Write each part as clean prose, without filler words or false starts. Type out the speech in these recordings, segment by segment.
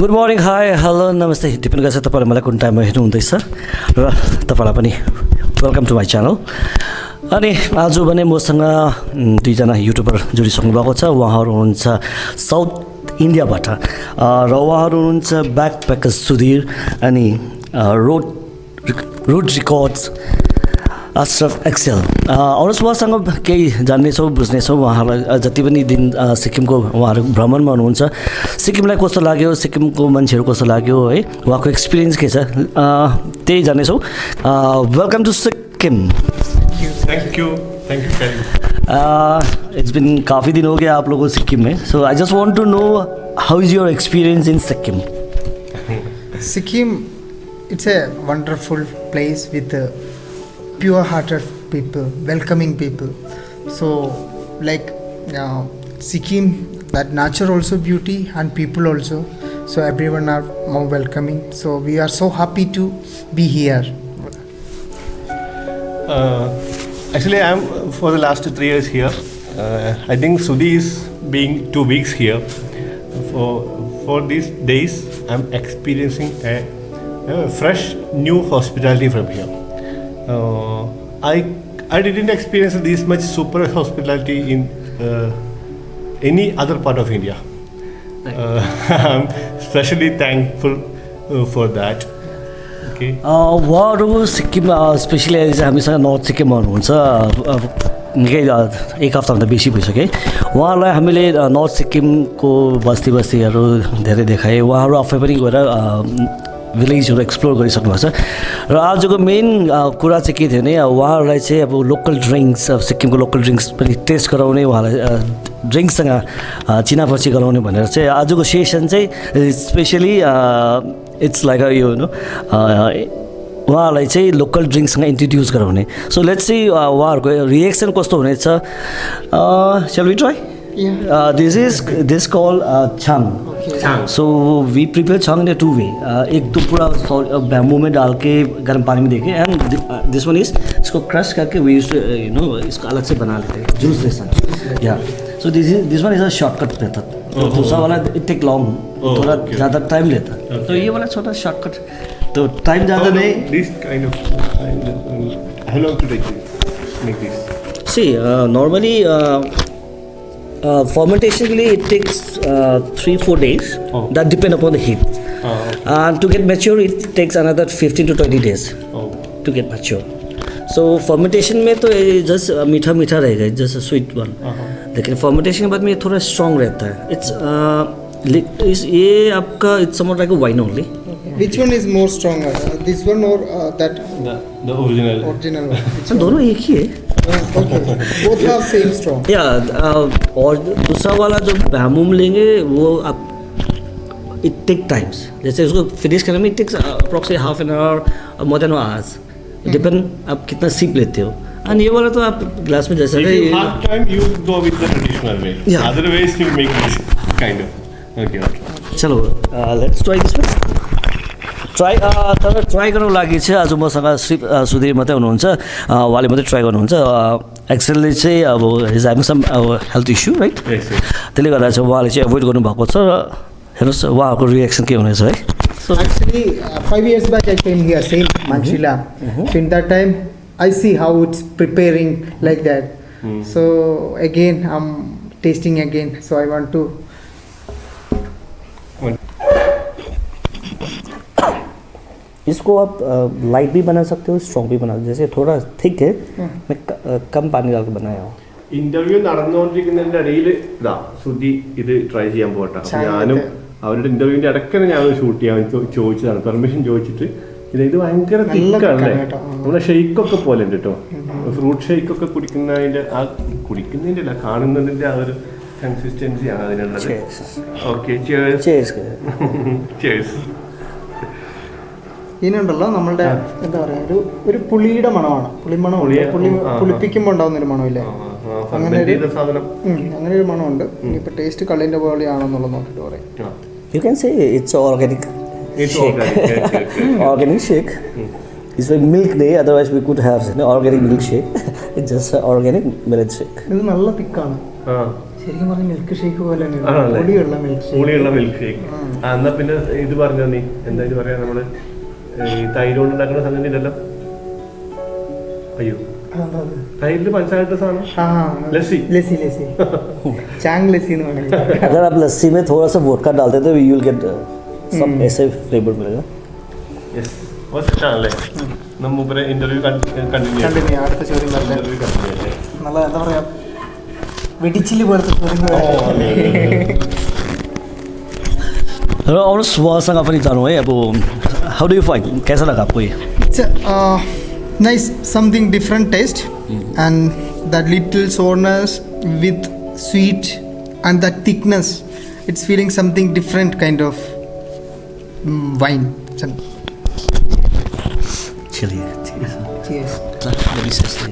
Good morning, high, hello, नमस्ते। Depend गर्छ तपाईँले मलाई कुन टाइममा हेर्नुहुँदैछ र तपाईँलाई पनि वेलकम टु माई च्यानल। अनि आज भने मसँग दुईजना युट्युबर जोडिसक्नु भएको छ। उहाँहरू हुनुहुन्छ साउथ इन्डियाबाट र उहाँहरू हुनुहुन्छ ब्याकप्याकर सुधीर अनि रोड रिकर्ड्स अशरफ एक्सेल। आउनुहोस् उहाँसँग केही जान्नेछौँ, बुझ्नेछौँ। उहाँहरूलाई जति पनि दिन सिक्किमको उहाँहरू भ्रमणमा हुनुहुन्छ, सिक्किमलाई कस्तो लाग्यो, सिक्किमको मान्छेहरू कस्तो लाग्यो, है, उहाँको एक्सपिरियन्स के छ, त्यही जान्नेछौँ। Welcome to Sikkim. Thank you it's been काफ़ी दिन हो गया आप लोगों को सिक्किम में, so I just want to know how is your experience in Sikkim. Sikkim, it's a wonderful place with pure-hearted people, welcoming people. So, like Sikkim, that nature also beauty and people also. So everyone are more welcoming. So we are so happy to be here. Actually, I'm for the last 3 years here. I think Sudhi is being 2 weeks here. For these days, I'm experiencing a fresh new hospitality from here. I didn't experience this much super hospitality in any other part of India. I'm especially thankful for that. Okay. उहाँहरू Sikkim specially हामीसँग north सिक्किममा हुनुहुन्छ, निकै एक हप्ताभन्दा बेसी भइसक्यो। उहाँहरूलाई हामीले नर्थ सिक्किमको बस्तीहरू धेरै देखाएँ। उहाँहरू आफै पनि गएर भिलेजहरू एक्सप्लोर गरिसक्नु भएको छ। र आजको मेन कुरा चाहिँ के थियो भने उहाँहरूलाई चाहिँ अब लोकल ड्रिङ्क्स, अब सिक्किमको लोकल ड्रिङ्क्स पनि टेस्ट गराउने, उहाँलाई ड्रिङ्क्ससँग चिनापछि गराउने भनेर चाहिँ आजको सेसन चाहिँ स्पेसली इट्स लाइक यो उहाँहरूलाई चाहिँ लोकल ड्रिङ्क्ससँग इन्ट्रोड्युस गराउने। सो लेट्स सी उहाँहरूको रिएक्सन कस्तो हुनेछ। Shall we try? This called chang. Okay. So we prepare chang in a 2 way. एक तो पूरा बैम्बू में डाल के गर्म पानी में देके, and this one is इसको क्रश करके we used to इसको अलग से बना लेते हैं जूस जैसा। Yeah. So this one is a shortcut method. दूसरा वाला it take long, थोड़ा ज़्यादा टाइम लेता है। तो ये वाला छोटा शॉर्टकट, तो टाइम ज़्यादा नहीं। This kind of how long to make this? See, normally. Fermentation it takes 3-4 days. Oh. That depend upon the heat. And to get mature it takes another 15 to 20 days to get mature. So fermentation में तो just मीठा मीठा रहेगा, just a sweet one. लेकिन fermentation के बाद में ये थोड़ा strong रहता है। It's ये आपका it's somewhat like a wine only. Which one is more stronger? This one or that? The original. Original one. तो दोनों एक ही है। Okay. Both have same strong. और दूसरा वाला जो बैम्बू में लेंगे वो आप इट टेक टाइम्स, जैसे उसको फिनिश करने में it takes approximately half an hour more than hours, depend आप कितना सीप लेते हो। एंड ये वाला तो आप ग्लास में जैसे Half time you go with the traditional way. Yeah. Otherwise you make this kind of. Okay. चलो let's try this one. Try गर्नुको लागि चाहिँ आज मसँग सुधीर मात्रै हुनुहुन्छ, उहाँले मात्रै ट्राई गर्नुहुन्छ। एक्सेलले चाहिँ अब his having some health issue, right? त्यसले गर्दा चाहिँ उहाँले चाहिँ एभोइड गर्नुभएको छ। र हेर्नुहोस् उहाँहरूको रिएक्सन के हुनेछ है। So actually, 5 years back I came here, same Manchila. So in that time I see how it's preparing like that. So again I'm tasting again. So I want to. इसको आप light भी बना सकते हो, strong भी बना सकते हो। जैसे थोड़ा थिक है, मैं कम पानी डाल के बनाया हूँ। ഇന്റർവ്യൂ നടന്നുകൊണ്ടിരിക്കുന്നതിന്റെ ഇടയിൽ ഇതാ സുധി ഇത് ട്രൈ ചെയ്യാൻ പോട്ടെ. അപ്പോൾ ഞാനും അവരുടെ ഇന്റർവ്യൂവിന്റെ ഇടയ്ക്ക് ഞാൻ ഷൂട്ട് ചെയ്യാൻ ചോദിച്ചതാണ്, പെർമിഷൻ ചോദിച്ചിട്ട്. ഇത് ഭയങ്കര തിക്കാണല്ലേ, നമ്മുടെ ഷെയ്ക്കൊക്കെ പോലെ ഉണ്ട് കേട്ടോ. ഫ്രൂട്ട് ഷെയ്ക്കൊക്കെ കുടിക്കുന്നതിന്റെ അല്ല, കാണുന്നതിന്റെ ആ ഒരു കൺസിസ്റ്റൻസിയാണ് അതിനുള്ളത്. Okay, chairs. ഇതിനുണ്ടല്ലോ നമ്മളുടെ എന്താ പറയുക, ഒരു പുളിയുടെ മണമാണ്, പുളിപ്പിക്കുമ്പോൾ ഉണ്ടാകുന്ന ഒരു മണമില്ലേ, അങ്ങനെ ഒരു മണമുണ്ട്. ഇനിയിപ്പോൾ ടേസ്റ്റ് കള്ളിൻ്റെ പോലെയാണെന്നുള്ളത് നോക്കിയിട്ട് പറയാം. You can say it's organic. Organic shake. It's like milk day, otherwise we could have organic milk shake. It's just organic millet shake. ഇത് നല്ല തിക്കാണ്. ശരിക്കും പറഞ്ഞ മിൽക്ക് ഷേക്ക് പോലെ ആണല്ലേ? പൊടിയുള്ള മിൽക്ക് പുളിയുള്ള മിൽക്ക് ഷേക്ക്. എന്നാ പിന്നെ ഇത് പറഞ്ഞോ നീ, എന്താ ഇത് പറയാ, നമ്മള് ഈ തൈര് കൊണ്ട് ഉണ്ടാക്കുന്ന സംഗതി ഉണ്ടല്ലോ. അയ്യോ, തൈരിൽ പഞ്ചസാര സാധനം, ലസ്സി. लस्सी लस्सी चांग लस्सी എന്ന് പറയുന്നത്. अगर आप लस्सी में थोड़ा सा वोडका डालते तो यू विल गेट सब ऐसे फ्लेवर मिलेगा. യെസ്, ആണല്ലേ? നമ്മൂപ്പരെ ഇന്റർവ്യൂ കണ്ടിന്യൂ കണ്ടിന്യൂ. അടുത്ത ചോദ്യം പറഞ്ഞാൽ ഇന്റർവ്യൂ കണ്ടിന്യൂ അല്ലേ? നല്ല എന്താ പറയാ വെടിച്ചില് പോലത്തെ ചോദ്യങ്ങൾ. और स्वादसँग पनि जानु है. अब हाउ डु यु फाइन्ड, कैसा लगा आपको ये? It's a nice, something different taste, and that little sourness with sweet and that thickness. It's feeling something different kind of wine. चलिए, Cheers. डिलीशियस है.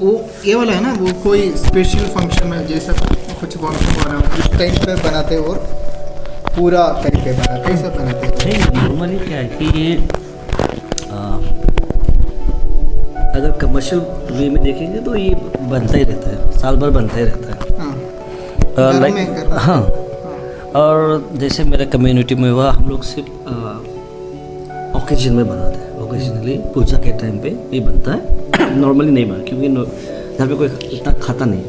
वो ये वाला है ना, वो कोई स्पेशल फंक्शन में जैसा कुछ फंक्शन हो रहा है उस टाइम पे बनाते हैं और पूरा टाइम पे बनाते हैं, सब बनाते हैं. नहीं, नॉर्मली क्या है कि ये अगर कमर्शियल वे में देखेंगे तो ये बनता ही रहता है, साल भर बनता ही रहता है. हाँ. लाइक हाँ. और जैसे मेरे कम्युनिटी में हुआ, हम लोग सिर्फ ओकेजन में बनाते हैं. ओकेजनली पूजा के टाइम पे ये बनता है. नॉर्मली नहीं बना, क्योंकि घर पे कोई इतना खाता नहीं.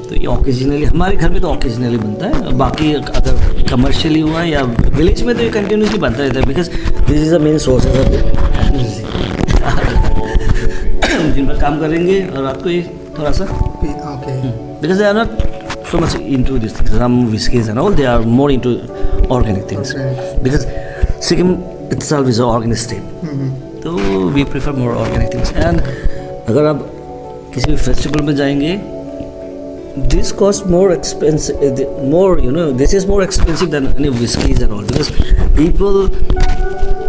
तो ये ओकेजनली हमारे घर में तो ओकेजनली बनता है. बाकी अगर कमर्शियली हुआ या विलेज में तो ये कंटिन्यूसली बनता रहता है, because this is the main source of दिन भर काम करेंगे और रात को ये थोड़ा सा, okay. because they are not so much into these things, some whiskeys and all, they are more into organic things. Organic. Because Sikkim itself is an organic state, तो we prefer more organic things. And अगर आप किसी भी festival में जाएंगे, this cost more expensive, more, you know, this is more expensive than any whiskeys and all, because people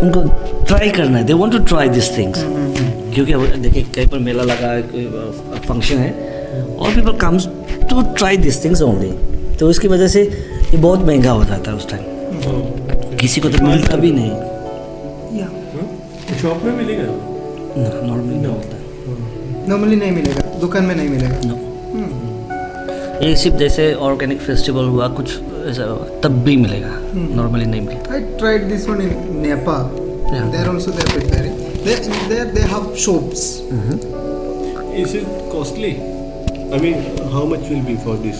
उनको try करना है, they want to try these things. क्योंकि अब देखिए कहीं पर मेला लगा है, कोई फंक्शन है, और people comes to try this things only. तो इसकी वजह से ये बहुत महंगा हो जाता है उस टाइम. किसी को तो मिलता भी नहीं. शॉप में मिलेगा? नॉर्मली नहीं होता. नॉर्मली नहीं मिलेगा, दुकान में नहीं मिलेगा. नो, ये सिर्फ जैसे ऑर्गेनिक फेस्टिवल हुआ कुछ ऐसा तब भी मिलेगा, नॉर्मली नहीं मिलता. I tried this one in Nepal. Yeah. There also they are preparing. They have shops. Is it costly? I mean, how much will be for this?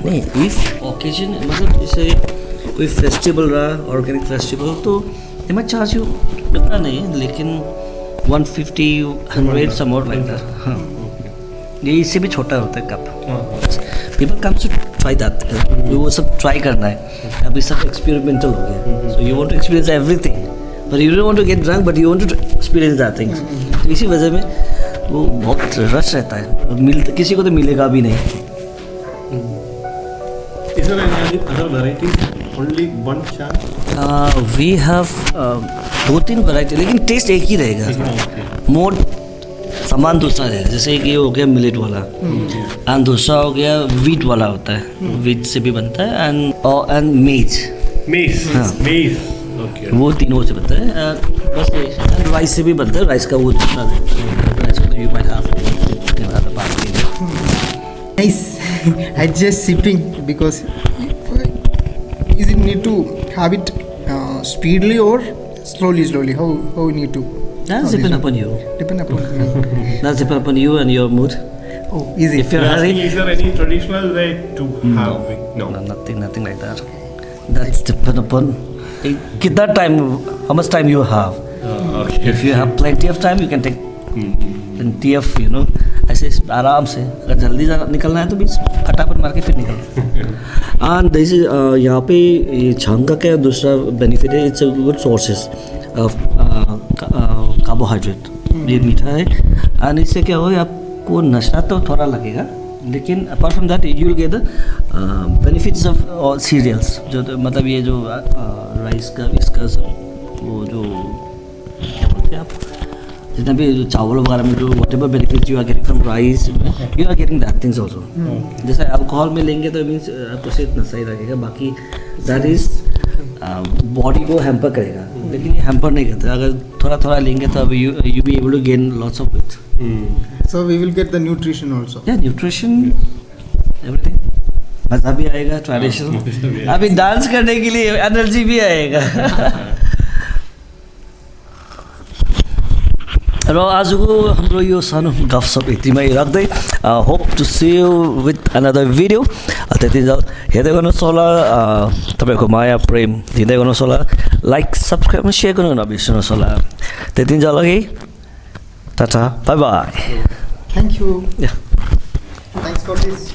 नहीं, इफ ओकेजन मतलब जैसे कोई फेस्टिवल रहा, ऑर्गेनिक फेस्टिवल, तो they might charge you इतना नहीं, लेकिन 150, 100 समोर लाइक दैट. हाँ, ये इससे भी छोटा होता है cup. People comes to try that. वो सब ट्राई करना है. अभी सब एक्सपेरिमेंटल हो गया, so you want to experience everything, but you don't want to get drunk, but you want to experience that things. तो इसी वजह में वो बहुत रश रहता है. किसी को तो मिलेगा भी नहीं. Is there any other varieties? Only one chance? We have 2-3 variety, लेकिन टेस्ट एक ही रहेगा. मोर सामान दूसरा रहेगा. जैसे कि ये हो गया मिलेट वाला, एंड दूसरा हो गया वीट वाला होता है, वीट से भी बनता है, एंड मेज, Maize. हाँ. Maize. Okay. वो तीनों से बनता है. बस एंड राइस से भी बनता है. राइस का वो दूसरा रहता है. राइस को you might have Nice. I just sipping because is it need to have it speedily or slowly? How you need to? That's depend upon you. Depend upon me. That's depend upon you and your mood. Oh, easy. If you're hurry, Is there any traditional way to have it? No. no, nothing like that. That's depend upon कितना time, how much time you have. Okay. If you have plenty of time, you can take plenty of, you know, ऐसे आराम से. अगर जल्दी निकलना है तो भी फटाफट मार के फिर निकल. एंड दिस इज यहाँ पे ये झांग का क्या दूसरा बेनिफिट है, it's a good sources of carbohydrate. ये मीठा है, एंड इससे क्या होगा, आपको नशा तो थोड़ा लगेगा, लेकिन apart from that you will get the benefits of cereals. जो मतलब ये जो राइस का, इसका वो जो क्या बोलते हैं आप, जितना भी जो चावल वगैरह में जो whatever benefit you are getting from rice, you are getting that things also. जैसे अल्कोहल में लेंगे तो मीन्स आपको सिर्फ नशा ही लगेगा, बाकी दैट इज बॉडी को हैम्पर करेगा, लेकिन ये हैम्पर नहीं करता। अगर थोड़ा थोड़ा लेंगे तो अभी you be able to gain lots of weight. So we will get the nutrition also. या न्यूट्रिशन एवरीथिंग, मज़ा भी आएगा, ट्रेडिशनल, अभी डांस करने के लिए एनर्जी भी आएगा। र आजको हाम्रो यो सानो गफसप यतिमै राख्दै hope to see you with another video. त्यति हेर्दै गर्नुहोस् होला, तपाईँको माया प्रेम दिँदै गर्नुहोस् होला, लाइक सब्सक्राइब सेयर गर्नु नबिर्सनुहोस् होला। त्यति लागि Tata, by by. Thank you. Yeah. Thanks for this.